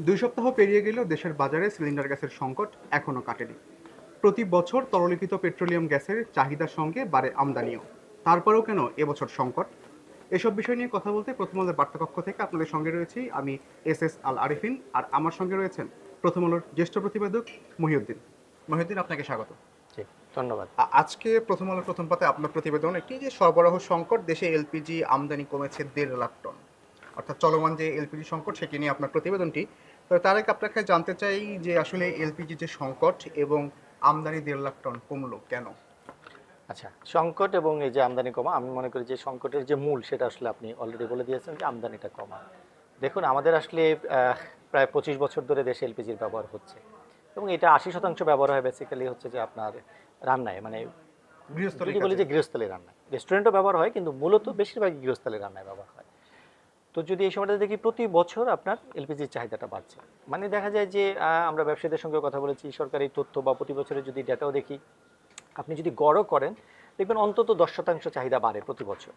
২ সপ্তাহ পেরিয়ে গেলেও দেশের বাজারে সিলিন্ডার গ্যাসের সংকট এখনও কাটেনি। প্রতি বছর তরলীকৃত পেট্রোলিয়াম গ্যাসের চাহিদার সঙ্গে বাড়ে আমদানিও। তারপরেও কেন এবছর সংকট? এসব বিষয় নিয়ে কথা বলতে প্রথম আলোর বার্তাকক্ষ থেকে আপনাদের সঙ্গে রয়েছি আমি এস আল আরিফিন, আর আমার সঙ্গে রয়েছেন প্রথম আলোর জ্যেষ্ঠ প্রতিবেদক মহিউদ্দিন। মহিউদ্দিন, আপনাকে স্বাগত। জি, ধন্যবাদ। আজকে প্রথম আলোর প্রথম পাতায় আপনার প্রতিবেদন একটি যে সরবরাহ সংকট, দেশে এলপিজি আমদানি কমেছে 1.5 লাখ টন, অর্থাৎ চলমান যে এলপিজি সংকট সেটি নিয়ে আপনার প্রতিবেদনটি। তো তার আগে আপনাকে জানতে চাই যে আসলে এলপিজি যে সংকট এবং আমদানি 1.5 লাখ টন কমলো কেন? আচ্ছা, সংকট এবং এই যে আমদানি কমা, আমি মনে করি যে সংকটের যে মূল সেটা আসলে আপনি অলরেডি বলে দিয়েছেন যে আমদানিটা কমা। দেখুন, আমাদের আসলে প্রায় 25 বছর ধরে দেশে এলপিজির ব্যবহার হচ্ছে এবং এটা 80% ব্যবহার হয় বেসিক্যালি হচ্ছে যে আপনার রান্নায়, মানে গৃহস্থলী যদি বলি যে গৃহস্থলী রান্নায়, রেস্টুরেন্টও ব্যবহার হয় কিন্তু মূলত বেশিরভাগই গৃহস্থলী রান্নায় ব্যবহার হয়। তো যদি এই সময়টা দেখি প্রতি বছর আপনার এলপিজির চাহিদাটা বাড়ছে, মানে দেখা যায় যে আমরা ব্যবসায়ীদের সঙ্গে কথা বলেছি, সরকারি তথ্য বা প্রতি বছরের যদি ডেটাও দেখি, আপনি যদি গড়ও করেন দেখবেন অন্তত 10% চাহিদা বাড়ে প্রতি বছর।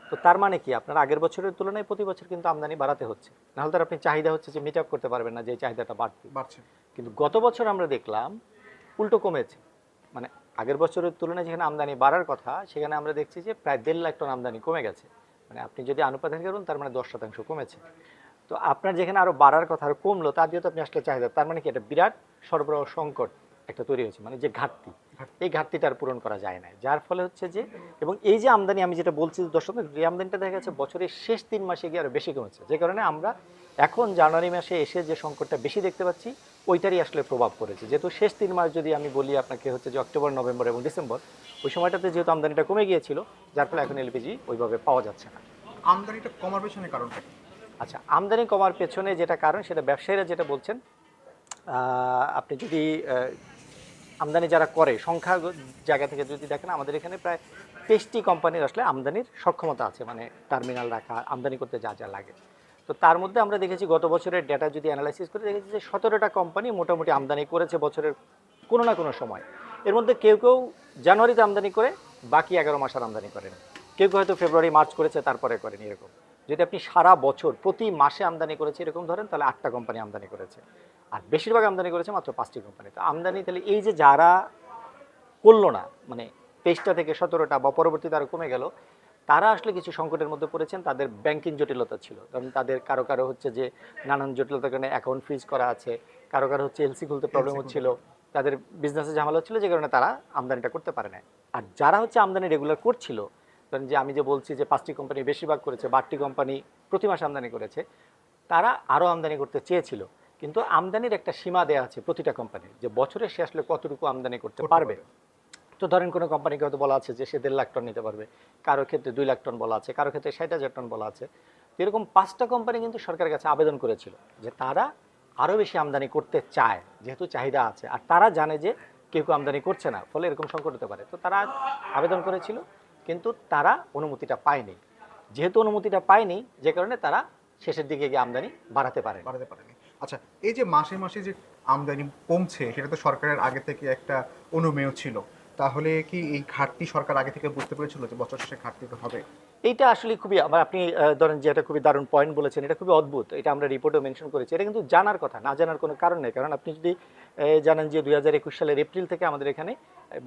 তো তার মানে কি আপনার আগের বছরের তুলনায় প্রতি বছর কিন্তু আমদানি বাড়াতে হচ্ছে, নাহলে তার আপনি চাহিদা হচ্ছে যে মিট আপ করতে পারবেন না, যে চাহিদাটা বাড়ছে। কিন্তু গত বছর আমরা দেখলাম উল্টো কমেছে। মানে আগের বছরের তুলনায় যেখানে আমদানি বাড়ার কথা সেখানে আমরা দেখছি যে প্রায় 1.5 লাখ টন আমদানি কমে গেছে। মানে আপনি যদি আনুপাতিক করুন তার মানে 10% কমেছে। তো আপনার যেখানে আরো বাড়ার কথা আরো কমলো, তার যেহেতু আপনি আসলে চাহিদা, তার মানে কি এটা বিরাট সরবরাহ সংকট একটা তৈরি হয়েছে, মানে যে ঘাটতি, এই ঘাটতিটা আর পূরণ করা যায় না, যার ফলে হচ্ছে যে, এবং এই যে আমদানি আমি যেটা বলছি দর্শক, এই আমদানিটা দেখা যাচ্ছে বছরের শেষ 3 মাসে গিয়ে আরো বেশি কমেছে, যে কারণে আমরা এখন জানুয়ারি মাসে এসে যে সংকটটা বেশি দেখতে পাচ্ছি ওইটারই আসলে প্রভাব পড়েছে। যেহেতু শেষ 3 মাস যদি আমি বলি আপনাকে হচ্ছে যে অক্টোবর, নভেম্বর এবং ডিসেম্বর, ওই সময়টাতে যেহেতু আমদানিটা কমে গিয়েছিল, যার ফলে এখন এলপিজি ওইভাবে পাওয়া যাচ্ছে না। আমদানিটা কমার পেছনে কারণটা কি? আচ্ছা, আমদানি কমার পেছনে যেটা কারণ সেটা ব্যবসায়ীরা যেটা বলছেন, আপনি যদি আমদানি যারা করে সংখ্যা জায়গা থেকে যদি দেখেন, আমাদের এখানে প্রায় 23টি কোম্পানির আসলে আমদানির সক্ষমতা আছে, মানে টার্মিনাল রাখা, আমদানি করতে যা যা লাগে। তো তার মধ্যে আমরা দেখেছি গত বছরের ডেটা যদি অ্যানালাইসিস করে দেখেছি যে 17টা কোম্পানি মোটামুটি আমদানি করেছে বছরের কোনো না কোনো সময়। এর মধ্যে কেউ কেউ জানুয়ারিতে আমদানি করে, বাকি 11 মাস আর আমদানি করেন, কেউ কেউ হয়তো ফেব্রুয়ারি মার্চ করেছে তারপরে করেন, এরকম। যদি আপনি সারা বছর প্রতি মাসে আমদানি করেছে এরকম ধরেন, তাহলে 8টা কোম্পানি আমদানি করেছে, আর বেশিরভাগ আমদানি করেছে মাত্র 5টি কোম্পানি। তো আমদানি তাহলে এই যে যারা করলো না, মানে 23টা থেকে 17টা বা পরবর্তীতে আরও কমে গেল, তারা আসলে কিছু সংকটের মধ্যে পড়েছেন। তাদের ব্যাংকিং জটিলতা ছিল, কারণ তাদের কারো কারো হচ্ছে যে নানান জটিলতার কারণে অ্যাকাউন্ট ফ্রিজ করা আছে, কারো কারো হচ্ছে এলসি খুলতে প্রবলেম হচ্ছিল, তাদের বিজনেসে ঝামেলা হচ্ছিল, যে কারণে তারা আমদানিটা করতে পারে না। আর যারা হচ্ছে আমদানি রেগুলার করছিল, কারণ যে আমি যে বলছি যে 5টি কোম্পানি বেশিরভাগ করেছে, 12টি কোম্পানি প্রতি মাসে আমদানি করেছে, তারা আরও আমদানি করতে চেয়েছিল, কিন্তু আমদানির একটা সীমা দেওয়া আছে প্রতিটা কোম্পানির, যে বছরে সে আসলে কতটুকু আমদানি করতে পারবে। তো ধরেন কোনো কোম্পানিকে হয়তো বলা আছে যে সে 1.5 লাখ টন নিতে পারবে, কারো ক্ষেত্রে 2 লাখ টন বলা আছে, কারো ক্ষেত্রে 60,000 টন বলা আছে। এরকম 5টা কোম্পানি কিন্তু সরকারের কাছে আবেদন করেছিল যে তারা আরও বেশি আমদানি করতে চায়, যেহেতু চাহিদা আছে, আর তারা জানে যে কেউ কেউ আমদানি করছে না, ফলে এরকম সংকট হতে পারে। তো তারা আবেদন করেছিল, কিন্তু তারা অনুমতিটা পায়নি। যেহেতু অনুমতিটা পায়নি, যে কারণে তারা শেষের দিকে গিয়ে আমদানি বাড়াতে পারেনি। আচ্ছা, এই যে মাসে মাসে যে আমদানি কমছে, সেটা তো সরকারের আগে থেকে একটা অনুমেয় ছিল। তাহলে কি এই ঘাটতি সরকার আগে থেকে বুঝতে পেরেছিল যে বছর শেষে ঘাটতি তো হবে? এইটা আসলে খুবই, আবার আপনি ধরেন যে এটা খুবই দারুণ পয়েন্ট বলেছেন, এটা খুবই অদ্ভুত, এটা আমরা রিপোর্টও মেনশন করেছি। এটা কিন্তু জানার কথা, না জানার কোনো কারণ নেই। কারণ আপনি যদি জানেন যে 2021 সালের এপ্রিল থেকে আমাদের এখানে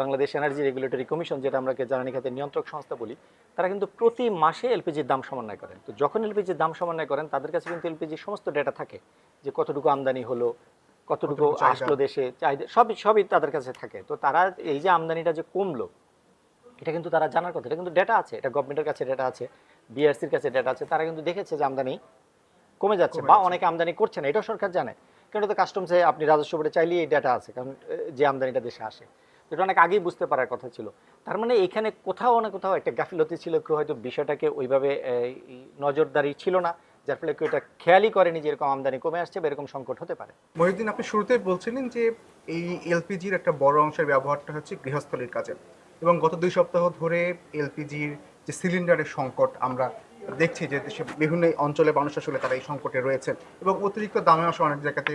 বাংলাদেশ এনার্জি রেগুলেটরি কমিশন, যেটা আমরা জ্বালানি খাতের নিয়ন্ত্রক সংস্থা বলি, তারা কিন্তু প্রতি মাসে এলপিজির দাম সমন্বয় করেন। তো যখন এলপিজির দাম সমন্বয় করেন, তাদের কাছে কিন্তু এলপিজির সমস্ত ডেটা থাকে, যে কতটুকু আমদানি হলো, কতটুকু আসলো দেশে, চাহিদা সবই তাদের কাছে থাকে। তো তারা এই যে আমদানিটা যে কমলো, এটা কিন্তু তারা জানার কথা, এটা কিন্তু ডেটা আছে, এটা গভর্নমেন্টের কাছে ডেটা আছে, বিআরসির কাছে ডেটা আছে, তারা কিন্তু দেখেছে যে আমদানি কমে যাচ্ছে বা অনেকে আমদানি করছে না, এটাও সরকার জানে। কারণ তো কাস্টমসে আপনি রাজস্ব বোর্ডে চাইলেই এই ডেটা আছে, কারণ যে আমদানিটা দেশে আসে, এটা অনেক আগেই বুঝতে পারার কথা ছিল। তার মানে এখানে কোথাও না কোথাও একটা গাফিলতি ছিল, কেউ হয়তো বিষয়টাকে ওইভাবে নজরদারি ছিল না, যার ফলে কেউ এটা খেয়ালই করেনি যে এরকম আমদানি কমে আসছে বা এরকম সংকট হতে পারে। মহিউদ্দিন, আপনি শুরুতে বলছিলেন যে এই এলপিজির একটা বড় অংশের ব্যবহারটা হচ্ছে গৃহস্থলীর কাজে, এবং গত 2 সপ্তাহ ধরে এলপিজির যে সিলিন্ডারের সংকট আমরা দেখছি, যে দেশে বিভিন্ন অঞ্চলে মানুষ আসলে তারা এই সংকটে রয়েছেন, এবং অতিরিক্ত দামে আসলে অনেক জায়গাতে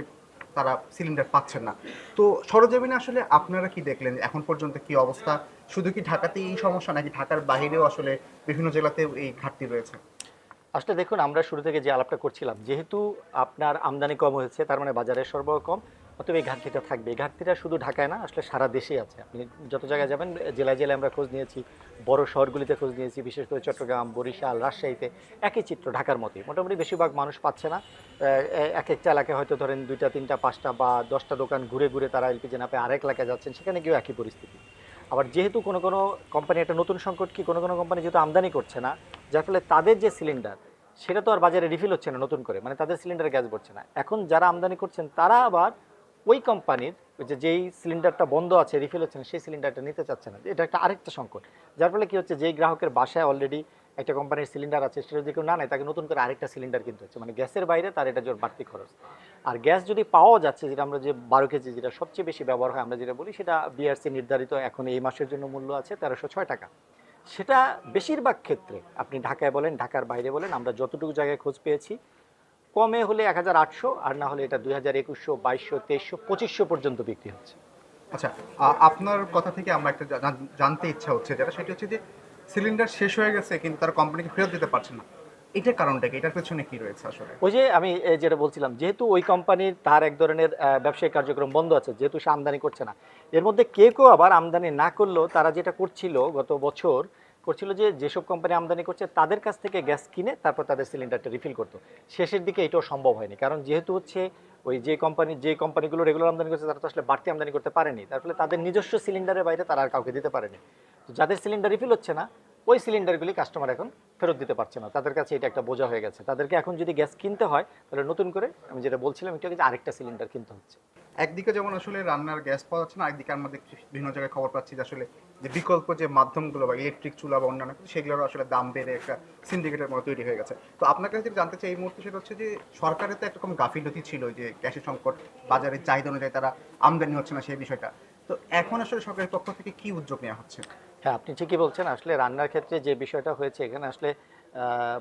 তারা সিলিন্ডার পাচ্ছেন না। তো সরজমিনে আসলে আপনারা কি দেখলেন এখন পর্যন্ত, কি অবস্থা? শুধু কি ঢাকাতেই এই সমস্যা, নাকি ঢাকার বাইরেও আসলে বিভিন্ন জেলাতেও এই ঘাটতি রয়েছে? আসলে দেখুন, আমরা শুরু থেকে যে আলাপটা করছিলাম, যেহেতু আপনার আমদানি কম হয়েছে, তার মানে বাজারের সরবরাহ কম, অতএব এই ঘাটতিটা থাকবে। এই ঘাটতিটা শুধু ঢাকায় না, আসলে সারা দেশেই আছে। আপনি যত জায়গায় যাবেন, জেলায় জেলায় আমরা খোঁজ নিয়েছি, বড় শহরগুলিতে খোঁজ নিয়েছি, বিশেষ করে চট্টগ্রাম, বরিশাল, রাজশাহীতে একই চিত্র, ঢাকার মতোই। মোটামুটি বেশিরভাগ মানুষ পাচ্ছে না। এক একটা এলাকায় হয়তো ধরেন 2টা 3টা 5টা বা 10টা দোকান ঘুরে ঘুরে তারা এলপিজি না পেয়ে আরেক এলাকায় যাচ্ছেন, সেখানে গিয়েও একই পরিস্থিতি। আবার যেহেতু কোনো কোনো কোম্পানি, একটা নতুন সংকট কি, কোনো কোনো কোম্পানি যেহেতু আমদানি করছে না, যার ফলে তাদের যে সিলিন্ডার, সেটা তো আর বাজারে রিফিল হচ্ছে না নতুন করে, মানে তাদের সিলিন্ডারে গ্যাস ভরছে না। এখন যারা আমদানি করছেন তারা আবার ওই কোম্পানির যেই সিলিন্ডারটা বন্ধ আছে, রিফিল হচ্ছে না, সেই সিলিন্ডারটা নিতে চাচ্ছে না। এটা একটা আরেকটা সংকট। যার ফলে কি হচ্ছে, যেই গ্রাহকের বাসায় অলরেডি একটা কোম্পানির সিলিন্ডার আছে, সেটা যদি কেউ না নেয়, তাকে নতুন করে আরেকটা সিলিন্ডার কিনতে হচ্ছে, মানে গ্যাসের বাইরে তার এটা জোর বাড়তি খরচ। আর গ্যাস যদি পাওয়া যাচ্ছে, যেটা আমরা যে 12 কেজি যেটা সবচেয়ে বেশি ব্যবহার হয়, আমরা যেটা বলি, সেটা বিআরসি নির্ধারিত এখন এই মাসের জন্য মূল্য আছে 1306 টাকা। সেটা বেশিরভাগ ক্ষেত্রে আপনি ঢাকায় বলেন, ঢাকার বাইরে বলেন, আমরা যতটুকু জায়গায় খোঁজ পেয়েছি, কমে হলে 1800, আর না হলে এটা 2100, 2200, 2300, 2500 পর্যন্ত বিক্রি হচ্ছে। আচ্ছা, আপনার কথা থেকে আমরা একটা জানতে ইচ্ছা হচ্ছে, যেটা সেটা হচ্ছে যে সিলিন্ডার শেষ হয়ে গেছে কিন্তু তারা কোম্পানিকে ফেরত দিতে পারছে না। এটার কারণটা কি? এটার পেছনে কি রয়েছে আসলে? ওই যে আমি যেটা বলছিলাম, যেহেতু ওই কোম্পানির তার এক ধরনের ব্যবসায়িক কার্যক্রম বন্ধ আছে, যেহেতু সে আমদানি করছে না। এর মধ্যে কেউ কেউ আবার আমদানি না করলেও তারা যেটা করছিল গত বছর, করছিল যে যেসব কোম্পানি আমদানি করছে তাদের কাছ থেকে গ্যাস কিনে তারপর তাদের সিলিন্ডারটা রিফিল করতো। শেষের দিকে এটাও সম্ভব হয়নি, কারণ যেহেতু হচ্ছে ওই যে কোম্পানিগুলো রেগুলার আমদানি করছে, তারা তো আসলে বাড়তি আমদানি করতে পারেনি, তার ফলে তাদের নিজস্ব সিলিন্ডারের বাইরে তারা আর কাউকে দিতে পারেনি। তো যাদের সিলিন্ডার রিফিল হচ্ছে না, ওই সিলিন্ডারগুলি কাস্টমার এখন ফেরত দিতে পারছে না, তাদের কাছে এটা একটা বোঝা হয়ে গেছে। তাদেরকে এখন যদি গ্যাস কিনতে হয়, তাহলে নতুন করে, আমি যেটা বলছিলাম, এটা যে আরেকটা সিলিন্ডার কিনতে হচ্ছে। একদিকে যেমন আসলে রান্নার গ্যাস পাওয়া যাচ্ছে না, একদিকে আমরা দেখছি বিভিন্ন জায়গায় খবর পাচ্ছি যে আসলে যে বিকল্প যে মাধ্যমগুলো বা ইলেকট্রিক চুলা বা অন্যান্য কিছু, সেগুলোর আসলে দাম বেড়ে একটা সিন্ডিকেটের মতো তৈরি হয়ে গেছে। তো আপনার কাছে যেটা জানতে চাই এই মুহূর্তে, সেটা হচ্ছে যে সরকারের তো একরকম গাফিলতি ছিল যে গ্যাসের সংকট, বাজারের চাহিদা অনুযায়ী তারা আমদানি হচ্ছে না সেই বিষয়টা। তো এখন আসলে সরকারের পক্ষ থেকে কি উদ্যোগ নেওয়া হচ্ছে? হ্যাঁ, আপনি ঠিকই বলছেন। আসলে রান্নার ক্ষেত্রে যে বিষয়টা হয়েছে, এখানে আসলে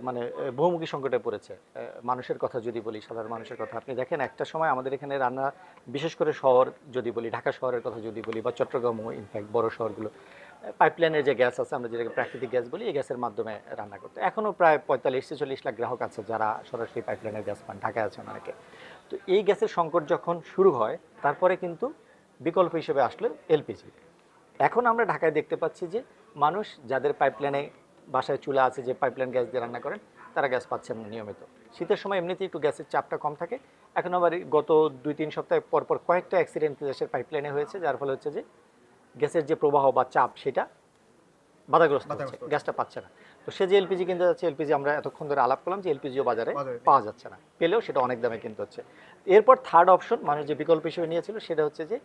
মানে বহুমুখী সংকটে পড়েছে। মানুষের কথা যদি বলি, সাধারণ মানুষের কথা, আপনি দেখেন একটা সময় আমাদের এখানে রান্না, বিশেষ করে শহর যদি বলি, ঢাকা শহরের কথা যদি বলি, বা চট্টগ্রামও ইনফ্যাক্ট বড় শহরগুলো, পাইপলাইনের যে গ্যাস আছে, আমরা যেটাকে প্রাকৃতিক গ্যাস বলি, এই গ্যাসের মাধ্যমে রান্না করতে। এখনও প্রায় 45-46 লাখ গ্রাহক আছে যারা সরাসরি পাইপলাইনের গ্যাস পান, ঢাকায় আছেন অনেকে। তো এই গ্যাসের সংকট যখন শুরু হয়, তারপরে কিন্তু বিকল্প হিসেবে আসলে এলপিজি। এখন আমরা ঢাকায় দেখতে পাচ্ছি যে মানুষ যাদের পাইপলাইনে বাসায় চুলা আছে, যে পাইপলাইন গ্যাস দিয়ে রান্না করেন, তারা গ্যাস পাচ্ছেন না নিয়মিত। শীতের সময় এমনিতেই একটু গ্যাসের চাপটা কম থাকে। এখন আবার গত 2-3 সপ্তাহ পরপর কয়েকটা অ্যাক্সিডেন্ট গ্যাসের পাইপলাইনে হয়েছে, যার ফলে হচ্ছে যে গ্যাসের যে প্রবাহ বা চাপ, সেটা বাধাগ্রস্ত হচ্ছে, গ্যাসটা পাচ্ছে না। তো সে যে এলপিজি কিনতে যাচ্ছে, এলপিজি আমরা এতক্ষণ ধরে আলাপ করলাম যে এলপিজিও বাজারে পাওয়া যাচ্ছে না, পেলেও সেটা অনেক দামে কিনতে হচ্ছে। এরপর থার্ড অপশন মানুষ যে বিকল্প হিসেবে নিয়েছিল, সেটা হচ্ছে যে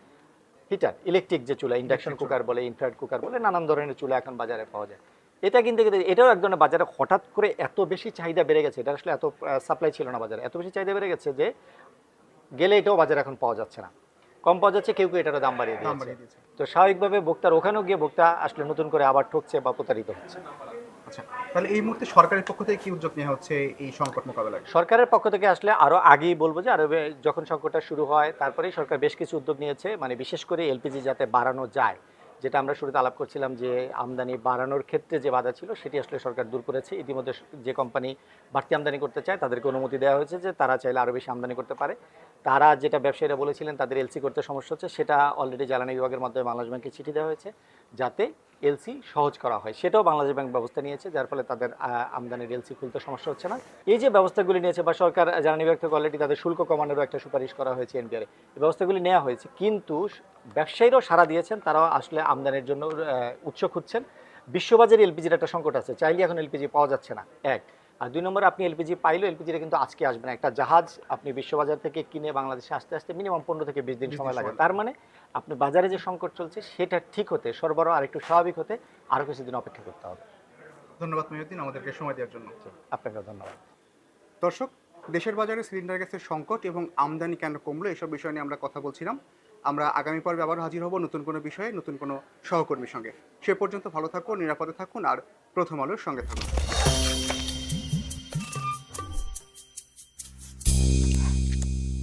হিটার, ইলেকট্রিক যে চুলা, ইন্ডাকশন কুকার বলে, ইনফ্রারেড কুকার বলে, নানান ধরনের চুলা এখন বাজারে পাওয়া যায়। এটা কিনতে গেলে এটাও এক ধরনের বাজারে হঠাৎ করে এত বেশি চাহিদা বেড়ে গেছে, এটা আসলে এত সাপ্লাই ছিল না বাজারে, এত বেশি চাহিদা বেড়ে গেছে যে গেলে এটাও বাজারে এখন পাওয়া যাচ্ছে না, কম পাওয়া যাচ্ছে, কেউ কেউ এটারও দাম বাড়িয়ে দিয়েছে। তো স্বাভাবিকভাবে ভোক্তার ওখানেও গিয়ে ভোক্তা আসলে নতুন করে আবার ঠকছে বা প্রতারিত হচ্ছে। আচ্ছা, তাহলে এই মুহূর্তে সরকারের পক্ষ থেকে কি উদ্যোগ নেওয়া হচ্ছে এই সংকট মোকাবেলায়? সরকারের পক্ষ থেকে আসলে আরও আগেই বলবো যে, যখন সংকটটা শুরু হয় তারপরেই সরকার বেশ কিছু উদ্যোগ নিয়েছে, মানে বিশেষ করে এলপিজি যাতে বাড়ানো যায়, যেটা আমরা শুরুতে আলাপ করছিলাম যে আমদানি বাড়ানোর ক্ষেত্রে যে বাধা ছিল, সেটি আসলে সরকার দূর করেছে। ইতিমধ্যে যে কোম্পানি বাড়তি আমদানি করতে চায়, তাদেরকে অনুমতি দেওয়া হয়েছে যে তারা চাইলে আরও বেশি আমদানি করতে পারে। তারা যেটা ব্যবসায়ীরা বলেছিলেন তাদের এলসি করতে সমস্যা হচ্ছে, সেটা অলরেডি জ্বালানি বিভাগের মাধ্যমে বাংলাদেশ ব্যাংকে চিঠি দেওয়া হয়েছে যাতে এলসি সহজ করা হয়, সেটাও বাংলাদেশ ব্যাংক ব্যবস্থা নিয়েছে, যার ফলে তাদের আমদানির এলসি খুলতে সমস্যা হচ্ছে না। এই যে ব্যবস্থাগুলি নিয়েছে, বা সরকার জ্বালানি বিভাগ থেকে অলরেডি তাদের শুল্ক কমানোরও একটা সুপারিশ করা হয়েছে এনবিআর, এই ব্যবস্থাগুলি নেওয়া হয়েছে, কিন্তু ব্যবসায়ীরাও সাড়া দিয়েছেন, তারাও আসলে আমদানির জন্য উৎস খুঁজছেন। বিশ্ববাজারে এলপিজির একটা সংকট আছে, চাইলে এখন এলপিজি পাওয়া যাচ্ছে না, এক। আর 2 নম্বরে, আপনি এলপিজি পাইলেও এলপিজিটা কিন্তু আজকে আসবে না। একটা জাহাজ আপনি বিশ্ববাজার থেকে কিনে বাংলাদেশে আসতে আসতে মিনিমাম 15 থেকে 20 দিন সময় লাগে। তার মানে আপনি বাজারে যে সংকট চলছে, সেটা ঠিক হতে, সরবরাহ আরেকটু স্বাভাবিক হতে আরও কিছুদিন অপেক্ষা করতে হবে। ধন্যবাদ মহিউদ্দিন আমাদেরকে সময় দেওয়ার জন্য। আপনাকে ধন্যবাদ। দর্শক, দেশের বাজারে সিলিন্ডার গ্যাসের সংকট এবং আমদানি কেন কমলো, এসব বিষয় নিয়ে আমরা কথা বলছিলাম। আমরা আগামী পর্বে আবার হাজির হব নতুন কোনো বিষয়ে, নতুন কোনো সহকর্মীর সঙ্গে। সে পর্যন্ত ভালো থাকুন, নিরাপদে থাকুন, আর প্রথম আলোর সঙ্গে থাকুন।